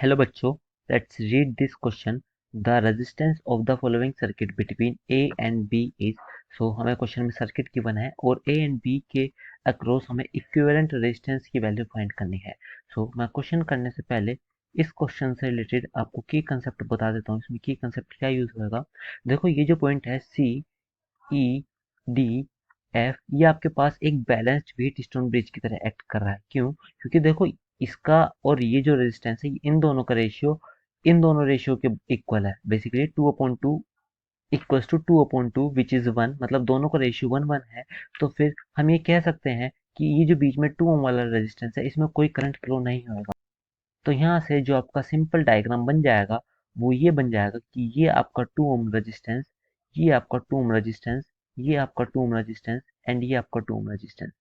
Hello बच्चों, let's read this question. The resistance of the following circuit between A and B is. So हमें question में circuit given है और A and B के across हमें equivalent resistance की value find करनी है। सो मैं क्वेश्चन करने से पहले इस क्वेश्चन से रिलेटेड आपको की कंसेप्ट बता देता हूँ। इसमें की कंसेप्ट क्या यूज होगा। देखो, ये जो पॉइंट है सी, ई, डी, एफ, ये आपके पास एक बैलेंस्ड व्हीट स्टोन ब्रिज की तरह एक्ट कर रहा है। क्यों? क्योंकि देखो, इसका और ये जो रेजिस्टेंस है, इन दोनों का रेशियो इन दोनों रेशियो के इक्वल है। Basically 2/2 equals to 2/2 which is 1, मतलब दोनों का रेशियो 1:1 है। तो फिर हम ये कह सकते हैं कि ये जो बीच में 2 ओम वाला रेजिस्टेंस है, इसमें कोई करंट फ्लो नहीं होगा। तो यहाँ से जो आपका सिंपल डायग्राम बन जाएगा वो ये बन जाएगा कि ये आपका 2 ओम रेजिस्टेंस, ये आपका 2 ओम रेजिस्टेंस, ये आपका 2 ओम रेजिस्टेंस एंड ये आपका 2 ओम रेजिस्टेंस।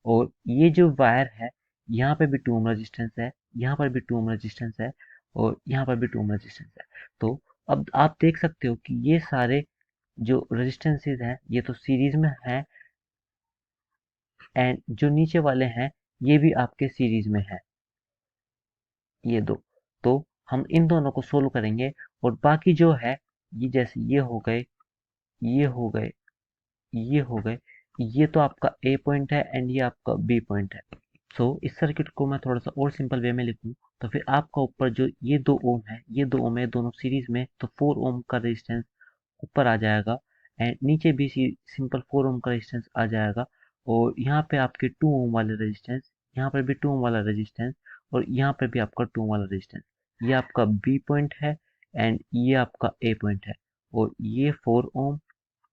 और ये जो वायर है, यहाँ पे भी 2 ओम रेजिस्टेंस है, यहाँ पर भी 2 ओम रेजिस्टेंस है और यहाँ पर भी 2 ओम रेजिस्टेंस है। तो अब आप देख सकते हो कि ये सारे जो रेजिस्टेंसेज हैं ये तो सीरीज में हैं एंड जो नीचे वाले हैं ये भी आपके सीरीज में है, ये दो। तो हम इन दोनों को सोल्व करेंगे और बाकी जो है, ये जैसे ये हो गए, ये हो गए, ये हो गए, ये तो आपका ए पॉइंट है एंड ये आपका बी पॉइंट है। सो इस सर्किट को मैं थोड़ा सा और सिंपल वे में लिखूं तो फिर आपका ऊपर जो ये 2 ओम है, ये 2 ओम है, दोनों सीरीज में, तो 4 ओम का रेजिस्टेंस ऊपर आ जाएगा एंड नीचे भी सिंपल 4 ओम का रेजिस्टेंस आ जाएगा। और यहाँ पे आपके 2 ओम वाले रेजिस्टेंस, यहाँ पर भी 2 ओम वाला रेजिस्टेंस और यहाँ पर भी आपका 2 ओम वाला रेजिस्टेंस। ये आपका बी पॉइंट है एंड ये आपका ए पॉइंट है। और ये 4 ओम,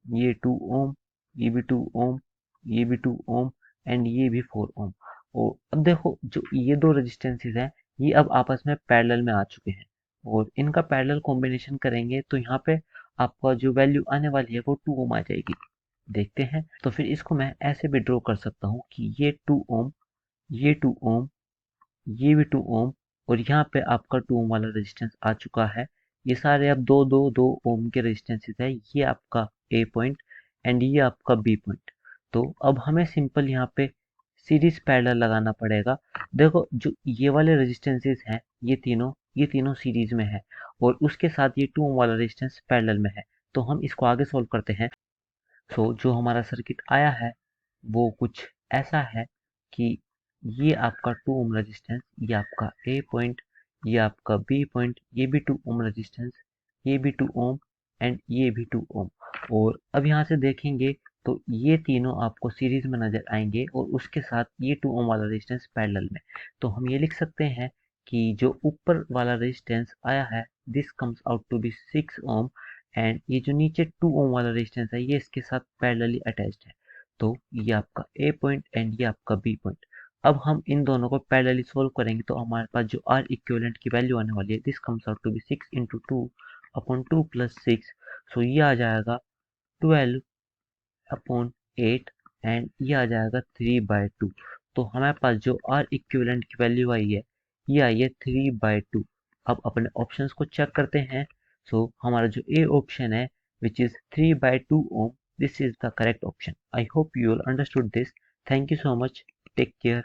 ये 2 ओम, ये भी 2 ओम, ये भी 2 ओम एंड ये भी 4 ओम। और अब देखो, जो ये दो रेजिस्टेंसेस हैं ये अब आपस में पैरेलल में आ चुके हैं और इनका पैरेलल कॉम्बिनेशन करेंगे तो यहाँ पे आपका जो वैल्यू आने वाली है वो 2 ओम आ जाएगी। देखते हैं, तो फिर इसको मैं ऐसे भी ड्रॉ कर सकता हूँ कि ये 2 ओम, ये 2 ओम, ये भी 2 ओम और यहाँ पे आपका 2 ओम वाला रेजिस्टेंस आ चुका है। ये सारे अब 2 ओम के रेजिस्टेंसेस है। ये आपका ए पॉइंट एंड ये आपका बी पॉइंट। तो अब हमें सिंपल यहाँ पे सीरीज पैरेलल लगाना पड़ेगा। देखो, जो ये वाले रेजिस्टेंसेस हैं ये तीनों सीरीज में है और उसके साथ ये 2 ओम वाला रेजिस्टेंस पैरेलल में है। तो हम इसको आगे सोल्व करते हैं। सो जो हमारा सर्किट आया है वो कुछ ऐसा है कि ये आपका 2 ओम रेजिस्टेंस, ये आपका ए पॉइंट, ये आपका बी पॉइंट, ये भी 2 ओम रेजिस्टेंस, ये भी 2 ओम एंड ये भी 2 ओम। और अब यहाँ से देखेंगे तो ये तीनों आपको सीरीज में नजर आएंगे और उसके साथ ये 2 ओम वाला रेजिस्टेंस पैरेलल में। तो हम ये लिख सकते हैं कि जो ऊपर वाला रेजिस्टेंस आया है this comes out to be 6 ohm and ये जो नीचे 2 ओम वाला रेजिस्टेंस है ये इसके साथ पैरेलली अटैच्ड है। तो ये आपका ए पॉइंट एंड ये आपका बी पॉइंट। अब हम इन दोनों को पैरेलली सोल्व करेंगे तो हमारे पास जो आर इक्विवेलेंट की वैल्यू आने वाली है this comes out to be 6 into 2/2 plus 6। So ये आ जाएगा 12/8 एंड ये आ जाएगा 3/2। तो हमारे पास जो आर इक्विवेलेंट की वैल्यू आई है ये आई है 3/2। अब अपने ऑप्शंस को चेक करते हैं। सो हमारा जो ए ऑप्शन है which is 3/2 ohm, this is the correct option. I hope you all understood this. Thank you so much. Take care.